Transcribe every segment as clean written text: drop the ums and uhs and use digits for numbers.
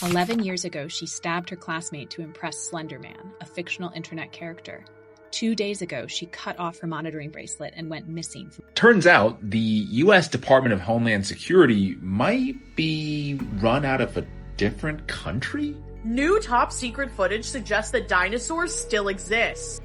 11 years ago, she stabbed her classmate to impress Slender Man, a fictional internet character. 2 days ago, she cut off her monitoring bracelet and went missing. Turns out the U.S. Department of Homeland Security might be run out of a different country? New top secret footage suggests that dinosaurs still exist.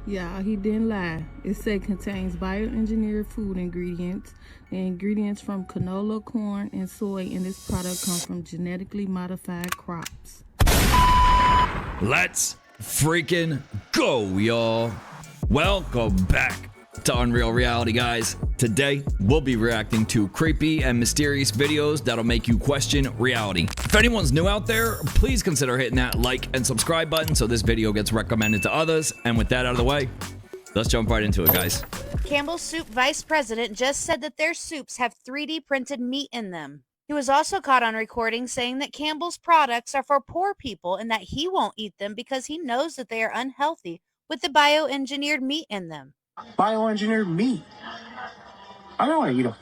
Yeah, he didn't lie. It said contains bioengineered food ingredients. The ingredients from canola, corn, and soy in this product come from genetically modified crops. Let's freaking go, y'all. Welcome back to Unreal Reality, guys. Today, we'll be reacting to creepy and mysterious videos that'll make you question reality. If anyone's new out there, please consider hitting that like and subscribe button so this video gets recommended to others. And with that out of the way, let's jump right into it, guys. Campbell's Soup vice president just said that their soups have 3D printed meat in them. He was also caught on recording saying that Campbell's products are for poor people and that he won't eat them because he knows that they are unhealthy with the bioengineered meat in them. Bioengineered meat? I don't want to eat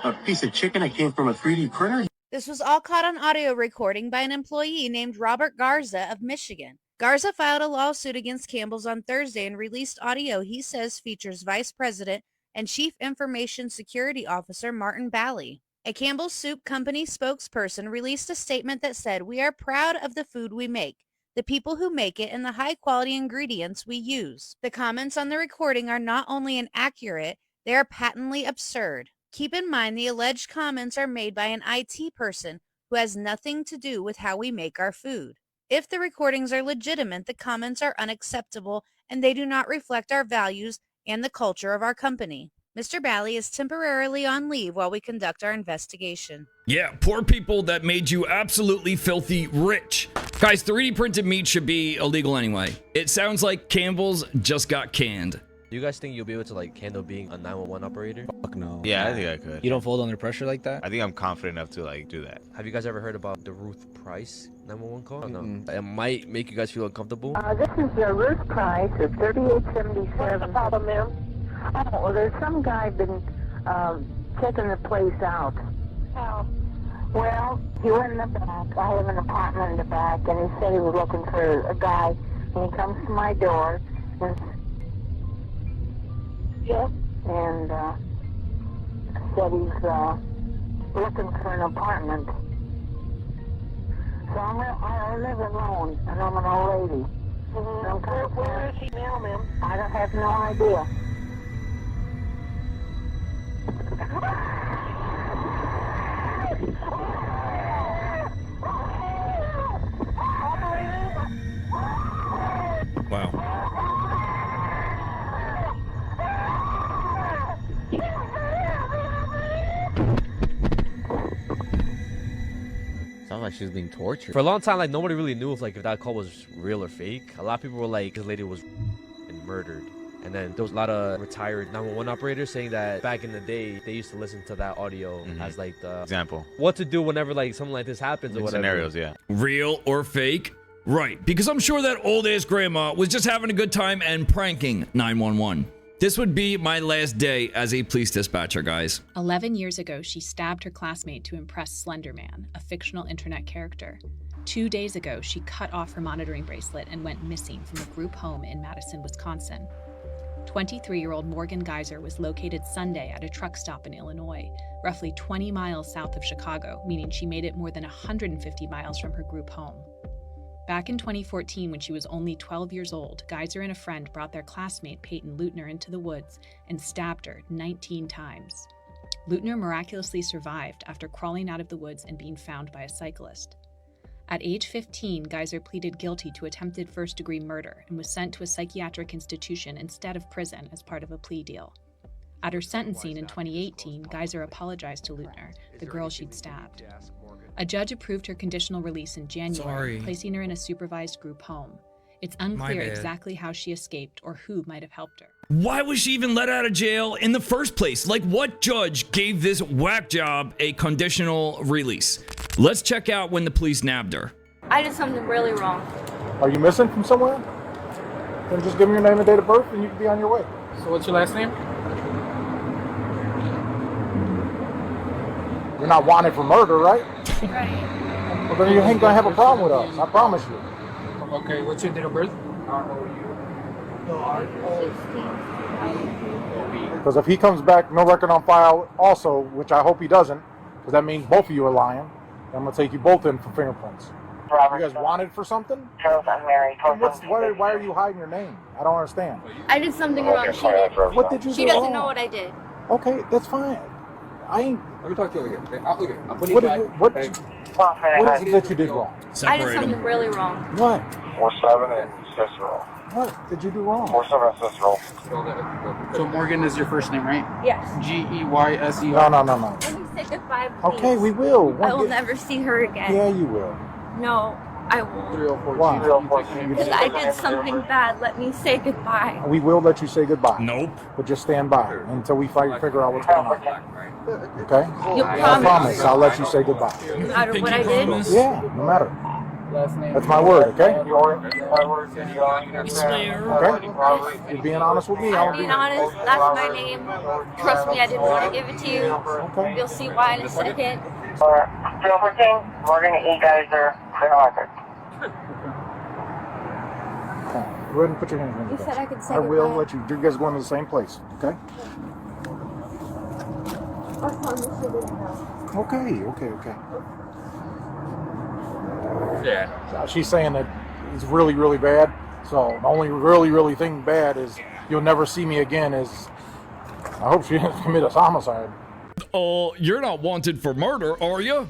a piece of chicken that came from a 3D printer. This was all caught on audio recording by an employee named Robert Garza of Michigan. Garza filed a lawsuit against Campbell's on Thursday and released audio he says features Vice President and Chief Information Security Officer Martin Bally. A Campbell's Soup company spokesperson released a statement that said, "We are proud of the food we make, the people who make it, and the high-quality ingredients we use." The comments on the recording are not only inaccurate, they are patently absurd. Keep in mind the alleged comments are made by an IT person who has nothing to do with how we make our food. If the recordings are legitimate, the comments are unacceptable and they do not reflect our values and the culture of our company. Mr. Bally is temporarily on leave while we conduct our investigation. Yeah, poor people that made you absolutely filthy rich. Guys, 3D printed meat should be illegal anyway. It sounds like Campbell's just got canned. Do you guys think you'll be able to like handle being a 911 operator? Fuck no. Yeah, I think I could. You don't fold under pressure like that? I think I'm confident enough to like do that. Have you guys ever heard about the Ruth Price 911 call? No. It might make you guys feel uncomfortable. This is Ruth Price of 3877. What's the problem, ma'am? Oh, well, there's some guy been checking the place out. How? Well, he went in the back. I have an apartment in the back, and he said he was looking for a guy. And he comes to my door, and yes, and said he's looking for an apartment. So I live alone, and I'm an old lady. Where is he now, ma'am? I don't have no idea. Wow. Sounds like she's being tortured. For a long time, like nobody really knew if that call was real or fake. A lot of people were like, this lady was and murdered. And then there was a lot of retired 911 operators saying that back in the day, they used to listen to that audio as like the example. What to do whenever like something like this happens or whatever. Scenarios, yeah. Real or fake? Right, because I'm sure that old-ass grandma was just having a good time and pranking 911. This would be my last day as a police dispatcher, guys. 11 years ago, she stabbed her classmate to impress Slender Man, a fictional internet character. 2 days ago, she cut off her monitoring bracelet and went missing from a group home in Madison, Wisconsin. 23-year-old Morgan Geyser was located Sunday at a truck stop in Illinois, roughly 20 miles south of Chicago, meaning she made it more than 150 miles from her group home. Back in 2014, when she was only 12 years old, Geyser and a friend brought their classmate Peyton Leutner into the woods and stabbed her 19 times. Leutner miraculously survived after crawling out of the woods and being found by a cyclist. At age 15, Geyser pleaded guilty to attempted first-degree murder and was sent to a psychiatric institution instead of prison as part of a plea deal. At her sentencing in 2018, Geyser apologized to Leutner, the girl she'd stabbed. A judge approved her conditional release in January, placing her in a supervised group home. It's unclear exactly how she escaped or who might have helped her. Why was she even let out of jail in the first place? Like, what judge gave this whack job a conditional release? Let's check out when the police nabbed her. I did something really wrong. Are you missing from somewhere? Then just give me your name and date of birth and you can be on your way. So what's your last name? You're not wanted for murder, right? Right. Well, then you ain't gonna have a problem with us. I promise you. Okay, what's your date of birth? Because if he comes back, no record on file also, which I hope he doesn't, because that means both of you are lying, I'm going to take you both in for fingerprints. You guys wanted for something? Why are you hiding your name? I don't understand. I did something wrong. She did. What did you do She doesn't wrong? know what I did. Okay, that's fine. I ain't... Let me talk to you again. Okay, I'll put What you is back. what Okay. is it that you did wrong? I did something really wrong. What? 47 and Cicero. What did you do wrong? 47 and Cicero. So Morgan is your first name, right? Yes. Geysero. No. Let me say goodbye, please. Okay, we will. I will never see her again. Yeah, you will. No, I won't. 304. Why? Because I did something bad. Let me say goodbye. We will let you say goodbye. Nope. But just stand by until we figure out what's going on. Okay? You I promise. I'll let you say goodbye. No matter what I did. Yeah, no matter. Last name. That's my word, okay? Okay? You're being honest with me. I'm being honest. That's my name. Trust me, I didn't want to give it to you. Okay. You'll see why in a second. Silverton, Morgan, you guys are clear. Go ahead and put your hands on You your said chest. I could say I will goodbye. let you. You guys going to the same place, okay? I promise you didn't know. Okay. Yeah. She's saying that it's really, really bad. So the only really thing bad is you'll never see me again. Is I hope she didn't commit a homicide. Oh, you're not wanted for murder, are you?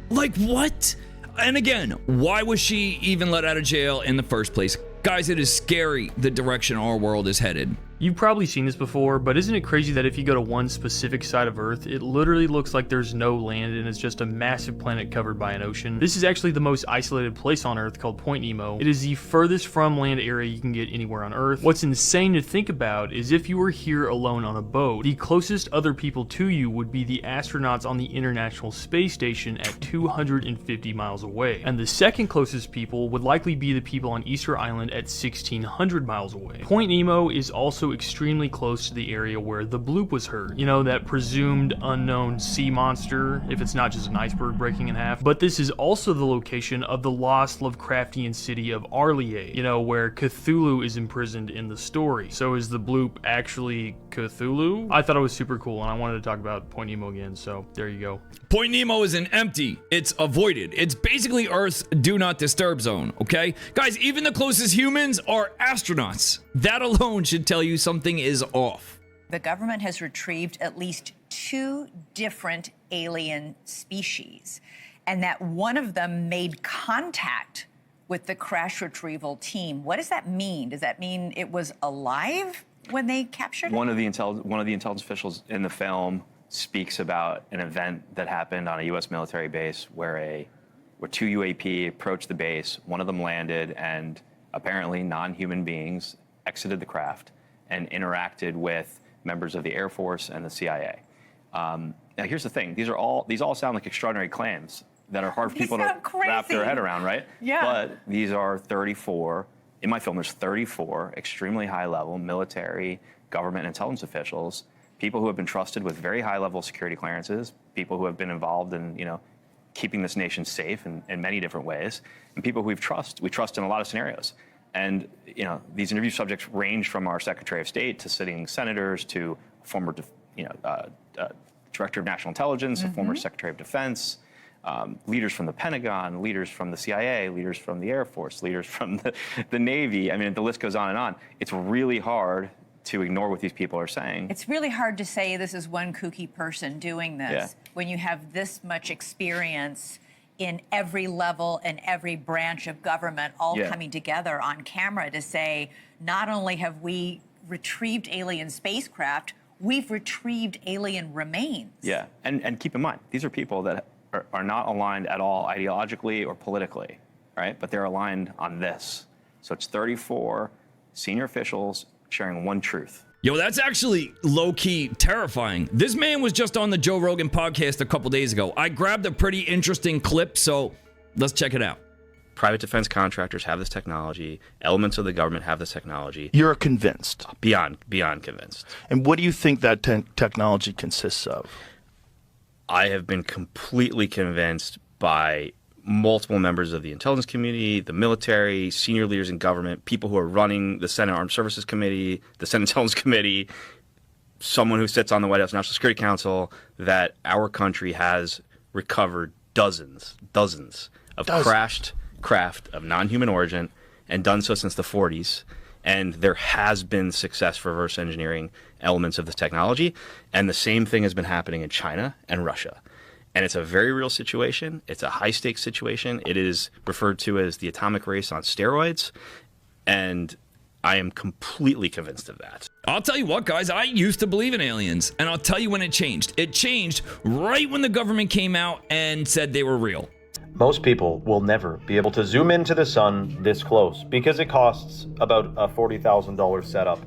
Like what? And again, why was she even let out of jail in the first place? Guys, it is scary the direction our world is headed. You've probably seen this before, but isn't it crazy that if you go to one specific side of Earth, it literally looks like there's no land and it's just a massive planet covered by an ocean? This is actually the most isolated place on Earth, called Point Nemo. It is the furthest from land area you can get anywhere on Earth. What's insane to think about is if you were here alone on a boat, the closest other people to you would be the astronauts on the International Space Station at 250 miles away. And the second closest people would likely be the people on Easter Island at 1,600 miles away. Point Nemo is also extremely close to the area where the bloop was heard. You know, that presumed unknown sea monster, if it's not just an iceberg breaking in half. But this is also the location of the lost Lovecraftian city of Arlier, you know, where Cthulhu is imprisoned in the story. So is the bloop actually Cthulhu? I thought it was super cool, and I wanted to talk about Point Nemo again, so there you go. Point Nemo isn't empty, it's avoided. It's basically Earth's do not disturb zone, okay? Guys, even the closest humans are astronauts. That alone should tell you something is off. The government has retrieved at least 2 different alien species, and that one of them made contact with the crash retrieval team. What does that mean? Does that mean it was alive when they captured it? One of the intelligence officials in the film speaks about an event that happened on a U.S. military base where 2 UAP approached the base, one of them landed, and apparently non-human beings exited the craft and interacted with members of the Air Force and the CIA. Now, here's the thing: these all sound like extraordinary claims that are hard for people to wrap their head around, right? Yeah. But these are 34. In my film, there's 34 extremely high-level military, government, intelligence officials, people who have been trusted with very high-level security clearances, people who have been involved in, keeping this nation safe in many different ways, and people who we trust in a lot of scenarios. And these interview subjects range from our Secretary of State to sitting senators to former, Director of National Intelligence, a former Secretary of Defense, leaders from the Pentagon, leaders from the CIA, leaders from the Air Force, leaders from the Navy. I mean, the list goes on and on. It's really hard to ignore what these people are saying. It's really hard to say this is one kooky person doing this when you have this much experience in every level and every branch of government all coming together on camera to say, not only have we retrieved alien spacecraft, we've retrieved alien remains. Yeah, and keep in mind, these are people that are not aligned at all ideologically or politically, right? But they're aligned on this. So it's 34 senior officials sharing one truth. Yo, that's actually low-key terrifying. This man was just on the Joe Rogan podcast a couple days ago. I grabbed a pretty interesting clip, so let's check it out. Private defense contractors have this technology. Elements of the government have this technology. You're convinced? Beyond convinced. And what do you think that technology consists of? I have been completely convinced by multiple members of the intelligence community, the military, senior leaders in government, people who are running the Senate Armed Services Committee, the Senate Intelligence Committee, someone who sits on the White House National Security Council, that our country has recovered dozens of crashed craft of non-human origin, and done so since the 40s. And there has been success for reverse engineering elements of this technology. And the same thing has been happening in China and Russia. And it's a very real situation. It's a high-stakes situation. It is referred to as the atomic race on steroids. And I am completely convinced of that. I'll tell you what, guys, I used to believe in aliens, and I'll tell you when it changed. It changed right when the government came out and said they were real. Most people will never be able to zoom into the sun this close because it costs about a $40,000 setup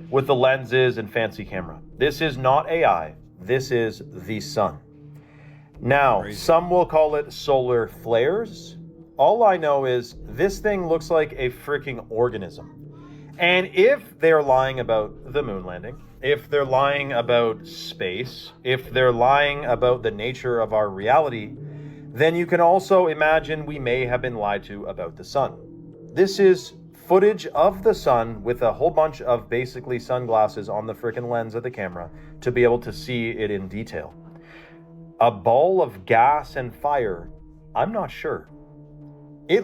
with the lenses and fancy camera. This is not AI. This is the sun. Now, some will call it solar flares. All I know is this thing looks like a freaking organism. And if they're lying about the moon landing, if they're lying about space, if they're lying about the nature of our reality, then you can also imagine we may have been lied to about the sun. This is footage of the sun with a whole bunch of basically sunglasses on the freaking lens of the camera to be able to see it in detail. A ball of gas and fire, I'm not sure. It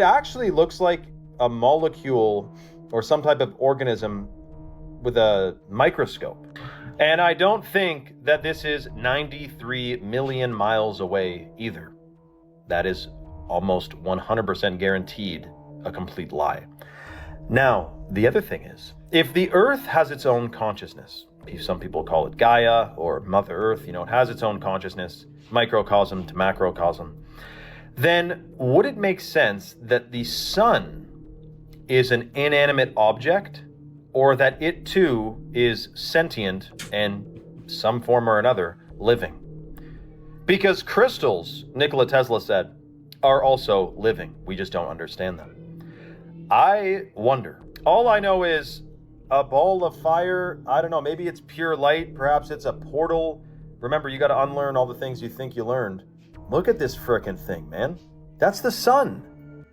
actually looks like a molecule or some type of organism with a microscope. And I don't think that this is 93 million miles away either. That is almost 100% guaranteed a complete lie. Now, the other thing is, if the Earth has its own consciousness, some people call it Gaia or Mother Earth, it has its own consciousness, microcosm to macrocosm, then would it make sense that the sun is an inanimate object, or that it too is sentient and some form or another living? Because crystals, Nikola Tesla said, are also living. We just don't understand them. I wonder. All I know is a ball of fire, I don't know, maybe it's pure light, perhaps it's a portal. Remember, you got to unlearn all the things you think you learned. Look at this frickin' thing, man. That's the sun.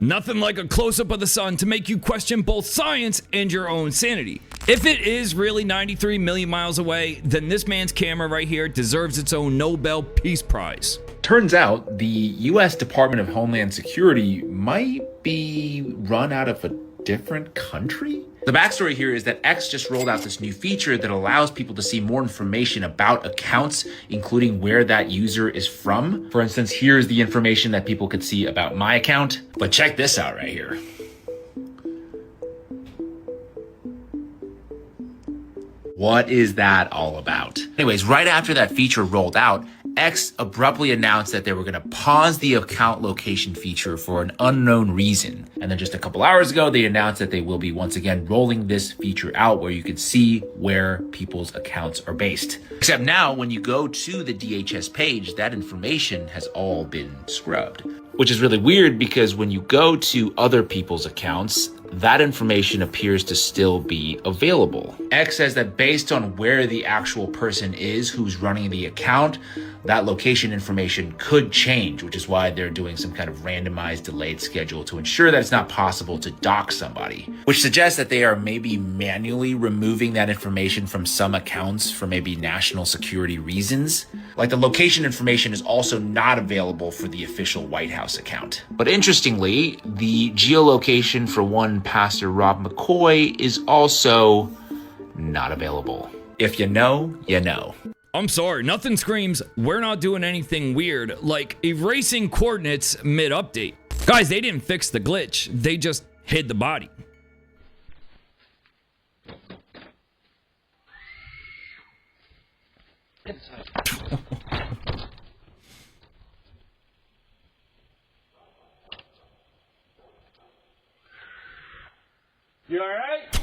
Nothing like a close-up of the sun to make you question both science and your own sanity. If it is really 93 million miles away, then this man's camera right here deserves its own Nobel Peace Prize. Turns out the U.S. Department of Homeland Security might be run out of a different country? The backstory here is that X just rolled out this new feature that allows people to see more information about accounts, including where that user is from. For instance, here's the information that people could see about my account. But check this out right here. What is that all about? Anyways, right after that feature rolled out, X abruptly announced that they were going to pause the account location feature for an unknown reason. And then just a couple hours ago, they announced that they will be once again rolling this feature out where you can see where people's accounts are based. Except now, when you go to the DHS page, that information has all been scrubbed. Which is really weird because when you go to other people's accounts, that information appears to still be available. X says that based on where the actual person is who's running the account, that location information could change, which is why they're doing some kind of randomized delayed schedule to ensure that it's not possible to dock somebody, which suggests that they are maybe manually removing that information from some accounts for maybe national security reasons. Like the location information is also not available for the official White House account. But interestingly, the geolocation for one Pastor Rob McCoy is also not available. If you know, you know. I'm sorry, nothing screams, we're not doing anything weird, like erasing coordinates mid-update. Guys, they didn't fix the glitch, they just hid the body. You alright?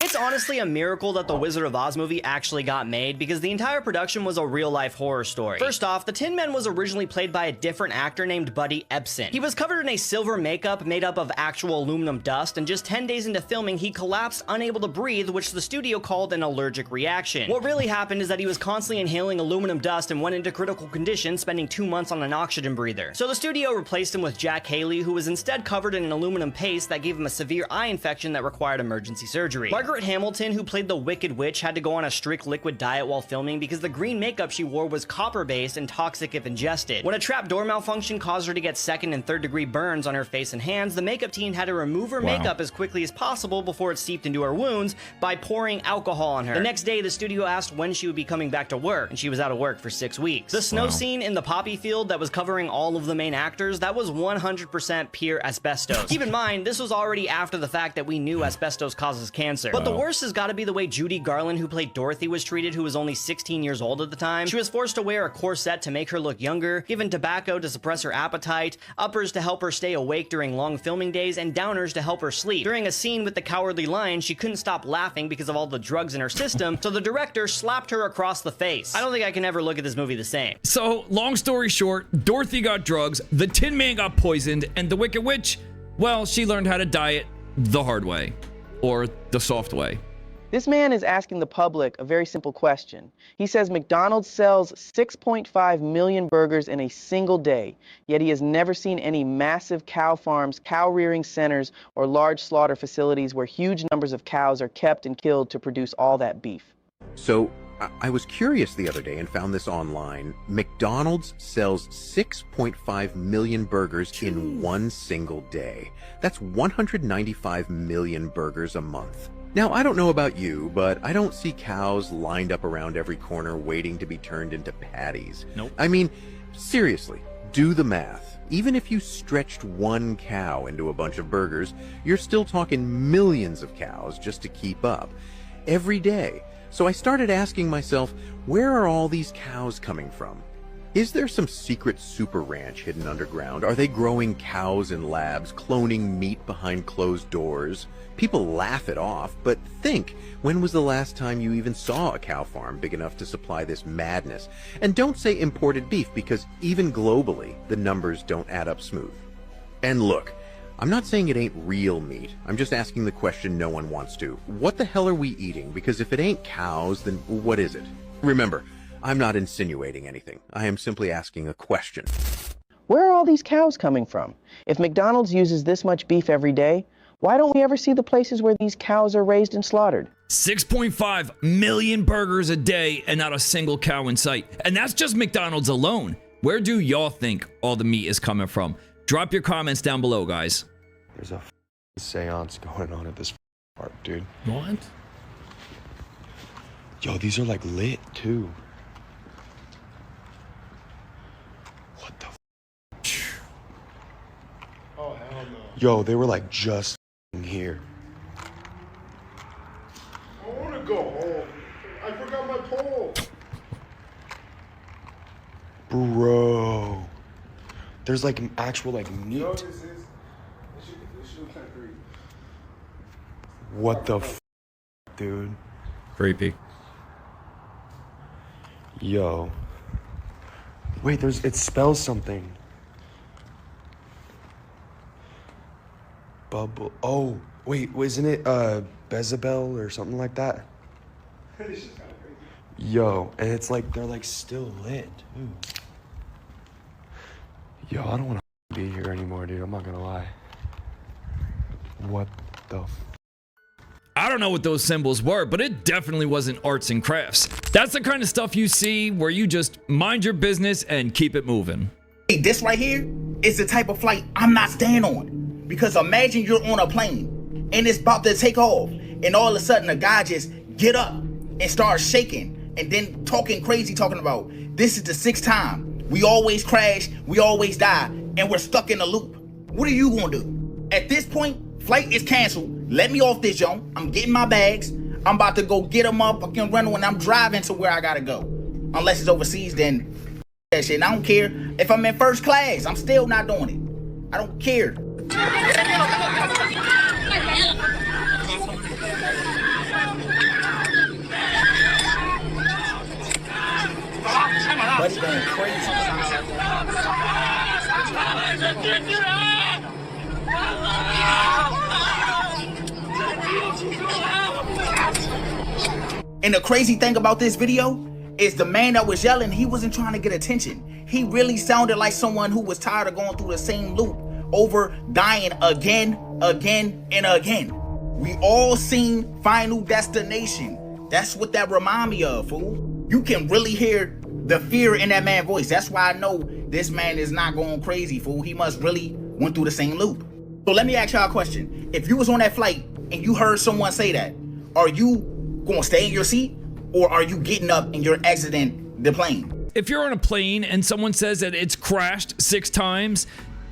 it's honestly a miracle that the Wizard of Oz movie actually got made, because the entire production was a real-life horror story. First off, the Tin Man was originally played by a different actor named Buddy Ebsen. He was covered in a silver makeup made up of actual aluminum dust, and just 10 days into filming, he collapsed unable to breathe, which the studio called an allergic reaction. What really happened is that he was constantly inhaling aluminum dust and went into critical condition, spending 2 months on an oxygen breather. So the studio replaced him with Jack Haley, who was instead covered in an aluminum paste that gave him a severe eye infection that required emergency surgery. Margaret Hamilton, who played the Wicked Witch, had to go on a strict liquid diet while filming because the green makeup she wore was copper-based and toxic if ingested. When a trapdoor malfunction caused her to get 2nd and 3rd degree burns on her face and hands, the makeup team had to remove her makeup as quickly as possible before it seeped into her wounds by pouring alcohol on her. The next day, the studio asked when she would be coming back to work, and she was out of work for 6 weeks. The snow scene in the poppy field that was covering all of the main actors, that was 100% pure asbestos. Keep in mind, this was already after the fact that we knew asbestos causes cancer. But the worst has got to be the way Judy Garland, who played Dorothy, was treated, who was only 16 years old at the time. She was forced to wear a corset to make her look younger, given tobacco to suppress her appetite, uppers to help her stay awake during long filming days, and downers to help her sleep. During a scene with the Cowardly Lion, she couldn't stop laughing because of all the drugs in her system, so the director slapped her across the face. I don't think I can ever look at this movie the same. So, long story short, Dorothy got drugs, the Tin Man got poisoned, and the Wicked Witch, well, she learned how to diet the hard way. Or the soft way. This man is asking the public a very simple question. He says McDonald's sells 6.5 million burgers in a single day, yet he has never seen any massive cow farms, cow rearing centers, or large slaughter facilities where huge numbers of cows are kept and killed to produce all that beef. So, I was curious the other day and found this online. McDonald's sells 6.5 million burgers in one single day. That's 195 million burgers a month. Now, I don't know about you, but I don't see cows lined up around every corner waiting to be turned into patties. Nope. I mean, seriously, do the math. Even if you stretched one cow into a bunch of burgers, you're still talking millions of cows just to keep up. Every day. So I started asking myself, where are all these cows coming from? Is there some secret super ranch hidden underground? Are they growing cows in labs, cloning meat behind closed doors? People laugh it off, but think, when was the last time you even saw a cow farm big enough to supply this madness? And don't say imported beef, because even globally, the numbers don't add up smooth. And look, I'm not saying it ain't real meat. I'm just asking the question no one wants to. What the hell are we eating? Because if it ain't cows, then what is it? Remember, I'm not insinuating anything. I am simply asking a question. Where are all these cows coming from? If McDonald's uses this much beef every day, why don't we ever see the places where these cows are raised and slaughtered? 6.5 million burgers a day and not a single cow in sight. And that's just McDonald's alone. Where do y'all think all the meat is coming from? Drop your comments down below, guys. There's a seance going on at this park, dude. What? Yo, these are like lit too. What the Oh, hell no. Yo, they were like just here. I want to go home. I forgot my pole. Bro. There's like an actual like meat. Yo, this should kind of creepy. What the dude? Creepy. Yo. Wait, it spells something. Bubble. Oh, wait, isn't it Bezabel or something like that? This is kind of crazy. Yo, and it's like they're like still lit too. Yo, I don't want to be here anymore, dude. I'm not gonna lie. What the I don't know what those symbols were, but it definitely wasn't arts and crafts. That's the kind of stuff you see where you just mind your business and keep it moving. Hey, this right here is the type of flight I'm not staying on. Because imagine you're on a plane and it's about to take off, and all of a sudden a guy just get up and start shaking and then talking crazy, talking about this is the 6th time. We always crash, we always die, and we're stuck in a loop. What are you gonna do? At this point, flight is canceled. Let me off this joint. I'm getting my bags. I'm about to go get a motherfucking rental and I'm driving to where I gotta go. Unless it's overseas, then that shit. And I don't care if I'm in first class. I'm still not doing it. I don't care. And the crazy thing about this video is the man that was yelling, he wasn't trying to get attention. He really sounded like someone who was tired of going through the same loop over dying again, and again. We all seen Final Destination. That's what that remind me of, fool. You can really hear the fear in that man's voice. That's why I know this man is not going crazy, fool. He must really went through the same loop. So let me ask y'all a question. If you was on that flight and you heard someone say that, are you gonna stay in your seat or are you getting up and you're exiting the plane? If you're on a plane and someone says that it's crashed 6 times,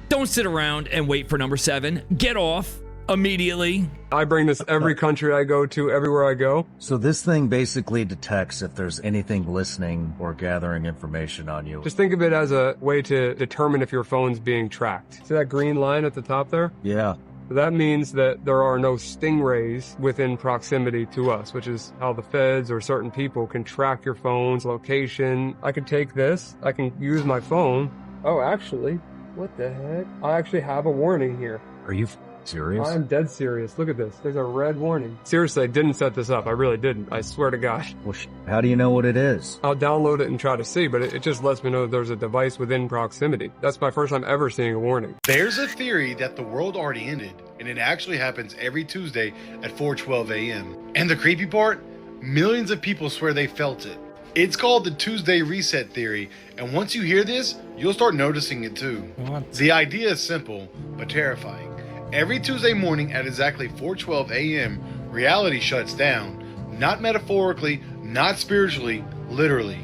don't sit around and wait for number 7. Get off immediately. I bring this every country I go to, everywhere I go. So this thing basically detects if there's anything listening or gathering information on you. Just think of it as a way to determine if your phone's being tracked. See that green line at the top there? Yeah. That means that there are no stingrays within proximity to us, which is how the feds or certain people can track your phone's location. I can take this, I can use my phone. Oh, actually, what the heck? I actually have a warning here. Are you serious? I'm dead serious. Look at this. There's a red warning. Seriously, I didn't set this up. I really didn't. I swear to God. Well, how do you know what it is? I'll download it and try to see, but it just lets me know that there's a device within proximity. That's my first time ever seeing a warning. There's a theory that the world already ended, and it actually happens every Tuesday at 4:12 a.m. And the creepy part? Millions of people swear they felt it. It's called the Tuesday reset theory, and once you hear this, you'll start noticing it too. What? The idea is simple, but terrifying. Every Tuesday morning at exactly 4:12 a.m., reality shuts down. Not metaphorically, not spiritually, literally.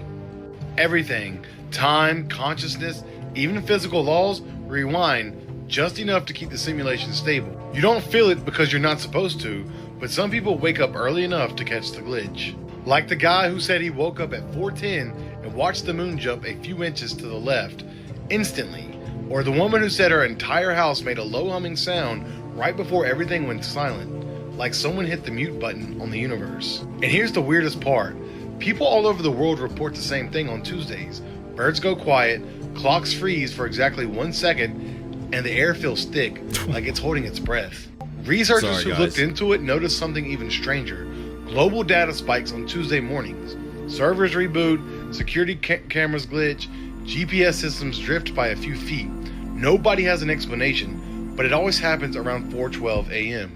Everything, time, consciousness, even physical laws, rewind just enough to keep the simulation stable. You don't feel it because you're not supposed to, but some people wake up early enough to catch the glitch. Like the guy who said he woke up at 4:10 and watched the moon jump a few inches to the left, instantly. Or the woman who said her entire house made a low humming sound right before everything went silent, like someone hit the mute button on the universe. And here's the weirdest part. People all over the world report the same thing on Tuesdays. Birds go quiet, clocks freeze for exactly 1 second, and the air feels thick, like it's holding its breath. Researchers who looked into it noticed something even stranger. Global data spikes on Tuesday mornings. Servers reboot, security cameras glitch, GPS systems drift by a few feet. Nobody has an explanation, but it always happens around 4:12 a.m.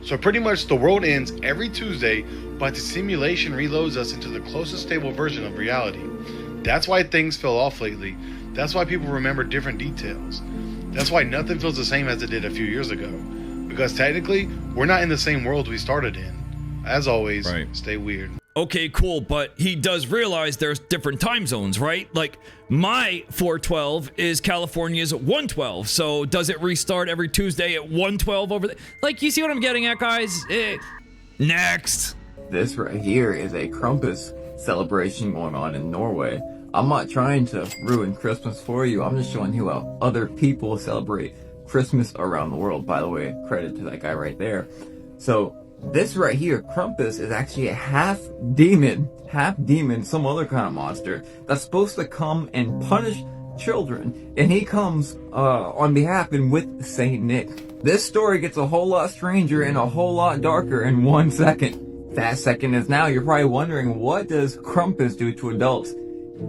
So pretty much the world ends every Tuesday, but the simulation reloads us into the closest stable version of reality. That's why things fell off lately. That's why people remember different details. That's why nothing feels the same as it did a few years ago. Because technically, we're not in the same world we started in. As always, stay weird. Okay, cool, but he does realize there's different time zones, right? Like, my 4:12 is California's 1:12, so does it restart every Tuesday at 1:12 over there? Like, you see what I'm getting at, guys? Next. This right here is a Krampus celebration going on in Norway. I'm not trying to ruin Christmas for you, I'm just showing you how other people celebrate Christmas around the world. By the way, credit to that guy right there. So, this right here, Krampus, is actually a half demon, some other kind of monster that's supposed to come and punish children, and he comes on behalf and with Saint Nick. This story gets a whole lot stranger and a whole lot darker in 1 second. That second is now. You're probably wondering, what does Krampus do to adults?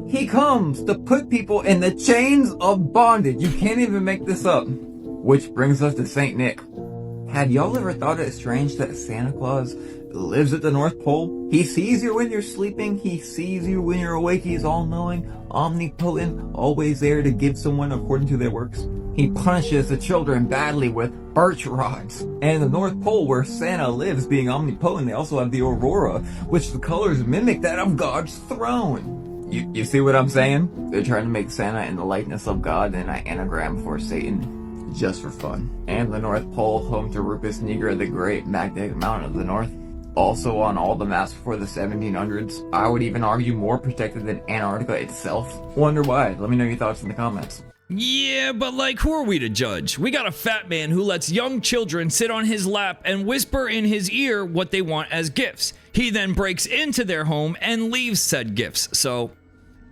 He comes to put people in the chains of bondage. You can't even make this up. Which brings us to Saint Nick. Had y'all ever thought it strange that Santa Claus lives at the North Pole? He sees you when you're sleeping, he sees you when you're awake, he's all-knowing, omnipotent, always there to give someone according to their works. He punishes the children badly with birch rods. And the North Pole, where Santa lives, being omnipotent, they also have the aurora, which the colors mimic that of God's throne. You see what I'm saying? They're trying to make Santa in the likeness of God and an anagram for Satan. Just for fun. And the North Pole, home to Rufus Niger, the great magnetic mountain of the North. Also on all the maps before the 1700s. I would even argue more protected than Antarctica itself. Wonder why? Let me know your thoughts in the comments. Yeah, but like, who are we to judge? We got a fat man who lets young children sit on his lap and whisper in his ear what they want as gifts. He then breaks into their home and leaves said gifts. So,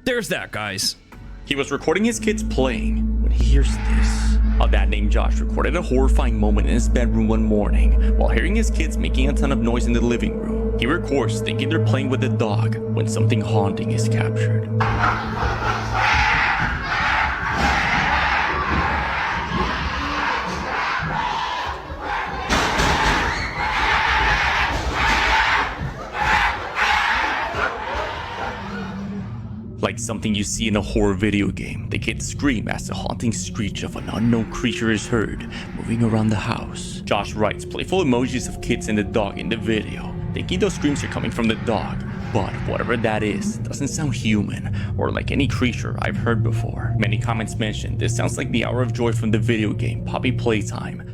there's that, guys. He was recording his kids playing when he hears this. A dad named Josh recorded a horrifying moment in his bedroom one morning while hearing his kids making a ton of noise in the living room. He records thinking they're playing with a dog when something haunting is captured. Like something you see in a horror video game, the kids scream as the haunting screech of an unknown creature is heard moving around the house. Josh writes playful emojis of kids and the dog in the video, thinking those screams are coming from the dog, but whatever that is, doesn't sound human or like any creature I've heard before. Many comments mention this sounds like the Hour of Joy from the video game Poppy Playtime.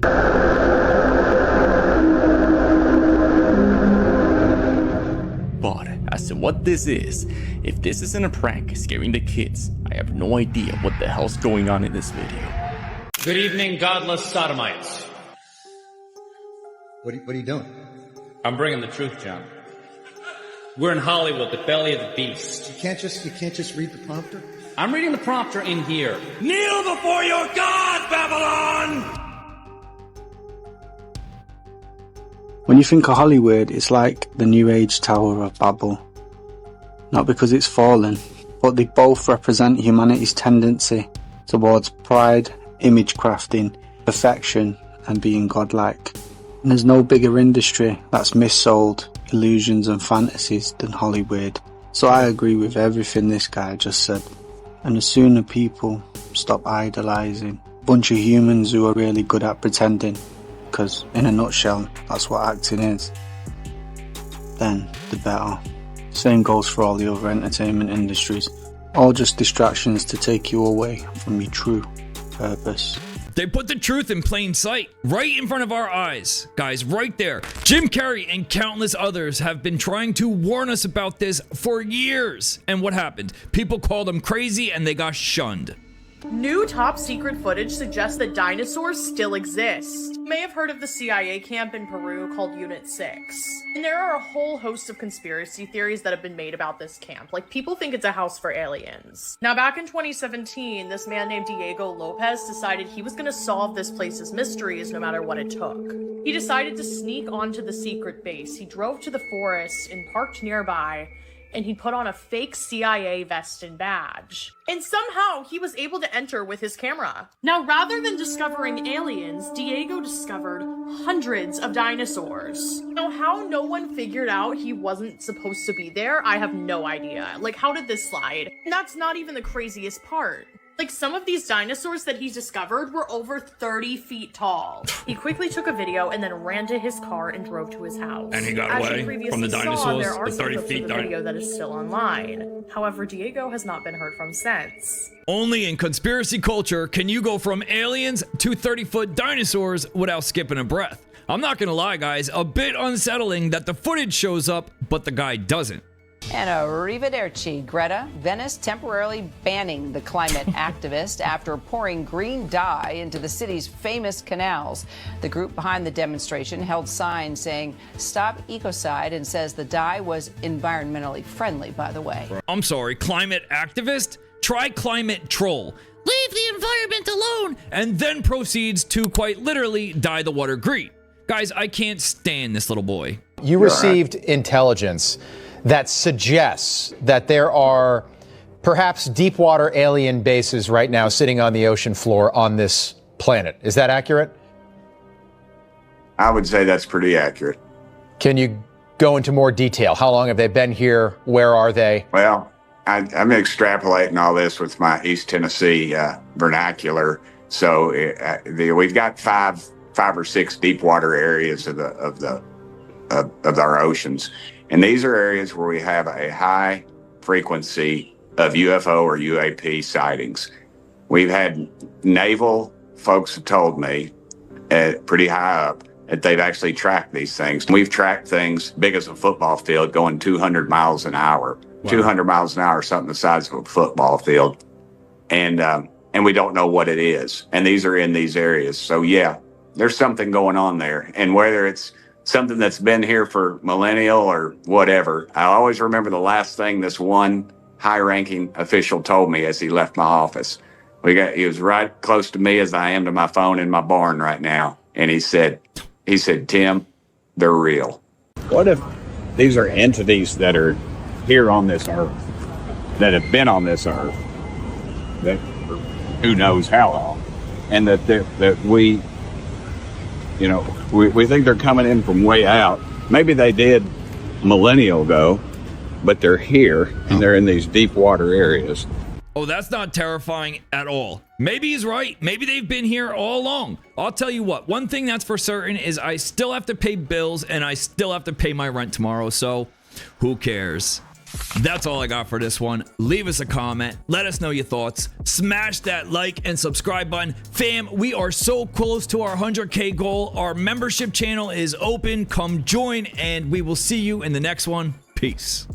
But as to what this is, if this isn't a prank scaring the kids, I have no idea what the hell's going on in this video. Good evening, godless sodomites. What are you doing? I'm bringing the truth, John. We're in Hollywood, the belly of the beast. You can't just read the prompter? I'm reading the prompter in here. Kneel before your God, Babylon! When you think of Hollywood, it's like the New Age Tower of Babel. Not because it's fallen, but they both represent humanity's tendency towards pride, image crafting, perfection, and being godlike. And there's no bigger industry that's missold illusions and fantasies than Hollywood. So I agree with everything this guy just said. And the sooner people stop idolizing a bunch of humans who are really good at pretending, because in a nutshell, that's what acting is, then the better. Same goes for all the other entertainment industries. All just distractions to take you away from your true purpose. They put the truth in plain sight, right in front of our eyes. Guys, right there. Jim Carrey and countless others have been trying to warn us about this for years. And what happened? People called them crazy and they got shunned. New top secret footage suggests that dinosaurs still exist. You may have heard of the CIA camp in Peru called Unit 6. And there are a whole host of conspiracy theories that have been made about this camp. Like, people think it's a house for aliens. Now, back in 2017, this man named Diego Lopez decided he was gonna solve this place's mysteries no matter what it took. He decided to sneak onto the secret base. He drove to the forest and parked nearby, and he put on a fake CIA vest and badge. And somehow he was able to enter with his camera. Now, rather than discovering aliens, Diego discovered hundreds of dinosaurs. Now, how no one figured out he wasn't supposed to be there, I have no idea. Like, how did this slide? And that's not even the craziest part. Like, some of these dinosaurs that he discovered were over 30 feet tall. He quickly took a video and then ran to his car and drove to his house. And he got away from the dinosaurs, the 30 feet video that is still online. However, Diego has not been heard from since. Only in conspiracy culture can you go from aliens to 30-foot dinosaurs without skipping a breath. I'm not gonna lie, guys, a bit unsettling that the footage shows up, but the guy doesn't. And arrivederci, Greta. Venice temporarily banning the climate activist after pouring green dye into the city's famous canals. The group behind the demonstration held signs saying, "Stop ecocide," and says the dye was environmentally friendly, by the way. I'm sorry, climate activist? Try climate troll. Leave the environment alone, and then proceeds to quite literally dye the water green. Guys, I can't stand this little boy. You received intelligence that suggests that there are perhaps deep water alien bases right now sitting on the ocean floor on this planet. Is that accurate? I would say that's pretty accurate. Can you go into more detail? How long have they been here? Where are they? Well, I'm extrapolating all this with my East Tennessee vernacular. So we've got five or six deep water areas of our oceans. And these are areas where we have a high frequency of UFO or UAP sightings. We've had naval folks have told me pretty high up that they've actually tracked these things. We've tracked things big as a football field going 200 miles an hour. Wow. 200 miles an hour, something the size of a football field. And we don't know what it is. And these are in these areas. So yeah, there's something going on there. And whether it's something that's been here for millennial or whatever, I always remember the last thing this one high-ranking official told me as he left my office. He was right close to me as I am to my phone in my barn right now. And he said, Tim, they're real. What if these are entities that are here on this earth, that have been on this earth, that who knows how long, and that we, you know, we think they're coming in from way out. Maybe they did millennia ago, but they're here and they're in these deep water areas. Oh, that's not terrifying at all. Maybe he's right. Maybe they've been here all along. I'll tell you what, one thing that's for certain is I still have to pay bills and I still have to pay my rent tomorrow, so who cares? That's all I got for this one. Leave us a comment. Let us know your thoughts. Smash that like and subscribe button. Fam, we are so close to our 100K goal. Our membership channel is open. Come join, and we will see you in the next one. Peace.